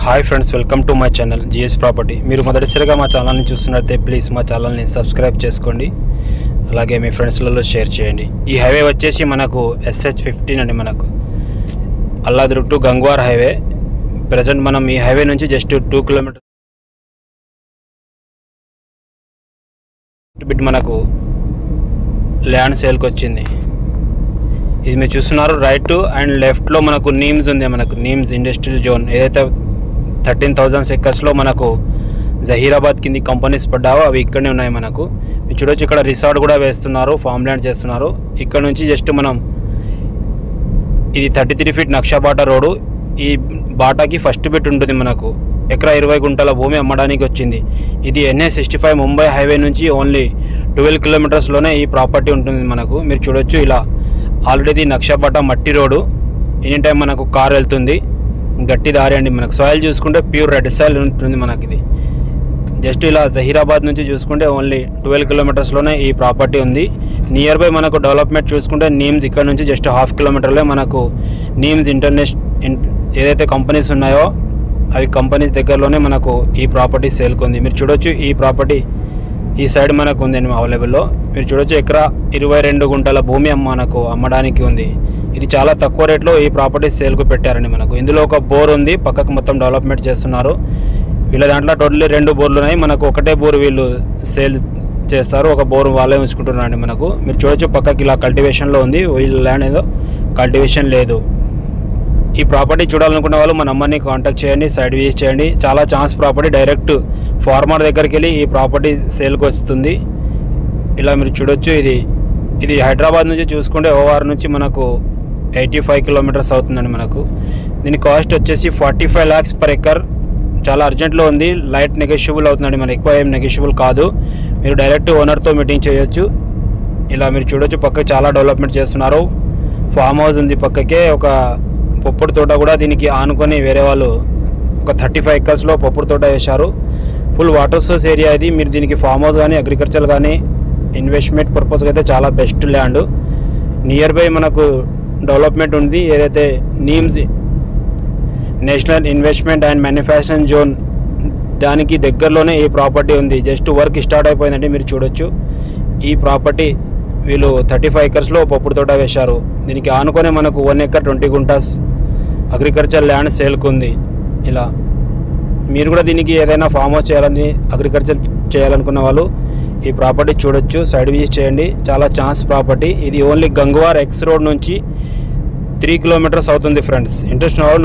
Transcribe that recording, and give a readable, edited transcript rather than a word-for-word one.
Hi friends, welcome to my channel GS property. మీరు మొదటిసారిగా మా ఛానల్ని చూస్తున్నట్లయితే ప్లీజ్ మా ఛానల్ని సబ్స్క్రైబ్ చేసుకోండి, అలాగే మీ ఫ్రెండ్స్లలో షేర్ చేయండి. ఈ హైవే వచ్చేసి మనకు SH15 అండి, మనకు Alladurg to Gangwar highway. Present మనం ఈ హైవే నుంచి జస్ట్ 2 కిలోమీటర్ బిట్ మనకు ల్యాండ్ సేల్కి వచ్చింది. ఇది మీరు చూస్తున్నారు, రైట్ అండ్ లెఫ్ట్లో మనకు నీమ్స్ ఉంది. మనకు నీమ్స్ ఇండస్ట్రియల్ జోన్ ఏదైతే 13,000 ఎకర్స్లో మనకు జహీరాబాద్ కింది కంపెనీస్ పడ్డావో అవి ఇక్కడనే ఉన్నాయి. మనకు మీరు చూడొచ్చు, ఇక్కడ రిసార్ట్ కూడా వేస్తున్నారు, ఫామ్ ల్యాండ్ చేస్తున్నారు. ఇక్కడ నుంచి జస్ట్ మనం ఇది 33 ఫీట్ నక్షా బాటా రోడ్డు. ఈ బాటాకి ఫస్ట్ బిట్ ఉంటుంది. మనకు ఎకరా 20 గుంటల భూమి అమ్మడానికి వచ్చింది. ఇది NH65 ముంబై హైవే నుంచి ఓన్లీ 12 కిలోమీటర్స్లోనే ఈ ప్రాపర్టీ ఉంటుంది. మనకు మీరు చూడొచ్చు, ఇలా ఆల్రెడీ నక్షా బాటా మట్టి రోడ్డు. ఎనీ టైం మనకు కార్ వెళ్తుంది, గట్టి దారి అండి. మనకు సాయిల్ చూసుకుంటే ప్యూర్ రెడ్ సాయిల్ ఉంటుంది. మనకి ఇది జస్ట్ ఇలా జహీరాబాద్ నుంచి చూసుకుంటే ఓన్లీ 12 కిలోమీటర్స్లోనే ఈ ప్రాపర్టీ ఉంది. నియర్ బై మనకు డెవలప్మెంట్ చూసుకుంటే నీమ్స్ ఇక్కడ నుంచి జస్ట్ 1/2 కిలోమీటర్లే మనకు నీమ్స్ ఏదైతే కంపెనీస్ ఉన్నాయో అవి కంపెనీస్ దగ్గరలోనే మనకు ఈ ప్రాపర్టీ సేల్కి ఉంది. మీరు చూడొచ్చు, ఈ ప్రాపర్టీ ఈ సైడ్ మనకు ఉంది అవైలబుల్లో. మీరు చూడొచ్చు, ఎకరా 22 గుంటల భూమి మనకు అమ్మడానికి ఉంది. ఇది చాలా తక్కువ రేట్లో ఈ ప్రాపర్టీ సేల్కు పెట్టారండి. మనకు ఇందులో ఒక బోర్ ఉంది, పక్కకు మొత్తం డెవలప్మెంట్ చేస్తున్నారు. వీళ్ళ దాంట్లో టోటల్లీ 2 బోర్లు ఉన్నాయి. మనకు ఒకటే బోర్ వీళ్ళు సేల్ చేస్తారు, ఒక బోర్ వాళ్ళే ఉంచుకుంటున్నారండి. మనకు మీరు చూడొచ్చు, పక్కకి ఇలా కల్టివేషన్లో ఉంది. వీళ్ళ ల్యాండ్ ఏదో కల్టివేషన్ లేదు. ఈ ప్రాపర్టీ చూడాలనుకున్న వాళ్ళు మా నెంబర్ని కాంటాక్ట్ చేయండి, సైడ్ విజిట్ చేయండి. చాలా ఛాన్స్ ప్రాపర్టీ, డైరెక్ట్ ఫార్మర్ దగ్గరికి వెళ్ళి ఈ ప్రాపర్టీ సేల్కి వస్తుంది. ఇలా మీరు చూడొచ్చు, ఇది హైదరాబాద్ నుంచి చూసుకుంటే ఓఆర్ నుంచి మనకు 85 కిలోమీటర్స్ అవుతుందండి. మనకు దీని కాస్ట్ వచ్చేసి 45 lakhs per ఎకర్. చాలా అర్జెంట్లో ఉంది, లైట్ నెగోషియబుల్ అవుతుందండి. మనకి ఎక్కువ ఏం నెగోషియబుల్ కాదు. మీరు డైరెక్ట్ ఓనర్తో మీటింగ్ చేయొచ్చు. ఇలా మీరు చూడొచ్చు, పక్కకి చాలా డెవలప్మెంట్ చేస్తున్నారు. ఫామ్ హౌస్ ఉంది, పక్కకే ఒక పొప్పుడు తోట కూడా దీనికి ఆనుకొని వేరే వాళ్ళు ఒక 35 ఎకర్స్లో పొప్పుడు తోట వేశారు. ఫుల్ వాటర్ సోర్స్ ఏరియా ఇది. మీరు దీనికి ఫామ్ హౌస్ కానీ అగ్రికల్చర్ కానీ ఇన్వెస్ట్మెంట్ పర్పస్కి అయితే చాలా బెస్ట్ ల్యాండ్. నియర్ బై మనకు డెవలప్మెంట్ ఉంది. ఏదైతే NIMS national investment and manufacturing zone దానికి దగ్గరలోనే ఈ ప్రాపర్టీ ఉంది. జస్ట్ వర్క్ స్టార్ట్ అయిపోయిందండి. మీరు చూడొచ్చు, ఈ ప్రాపర్టీ వీళ్ళు 35 ఎకర్స్లో పప్పుడు తోట వేశారు. దీనికి ఆనుకొనే మనకు 1 ఎకర్ 20 గుంటాస్ అగ్రికల్చర్ ల్యాండ్ సేల్కు ఉంది. ఇలా మీరు కూడా దీనికి ఏదైనా ఫామ్ హౌస్ చేయాలని అగ్రికల్చర్ చేయాలనుకున్న వాళ్ళు ఈ ప్రాపర్టీ చూడొచ్చు, సైడ్ విజిట్ చేయండి. చాలా ఛాన్స్ ప్రాపర్టీ. ఇది ఓన్లీ గంగ్వార్ ఎక్స్ రోడ్ నుంచి 3 కిలోమీటర్స్ అవుతుంది ఫ్రెండ్స్. ఇంట్రెస్ట్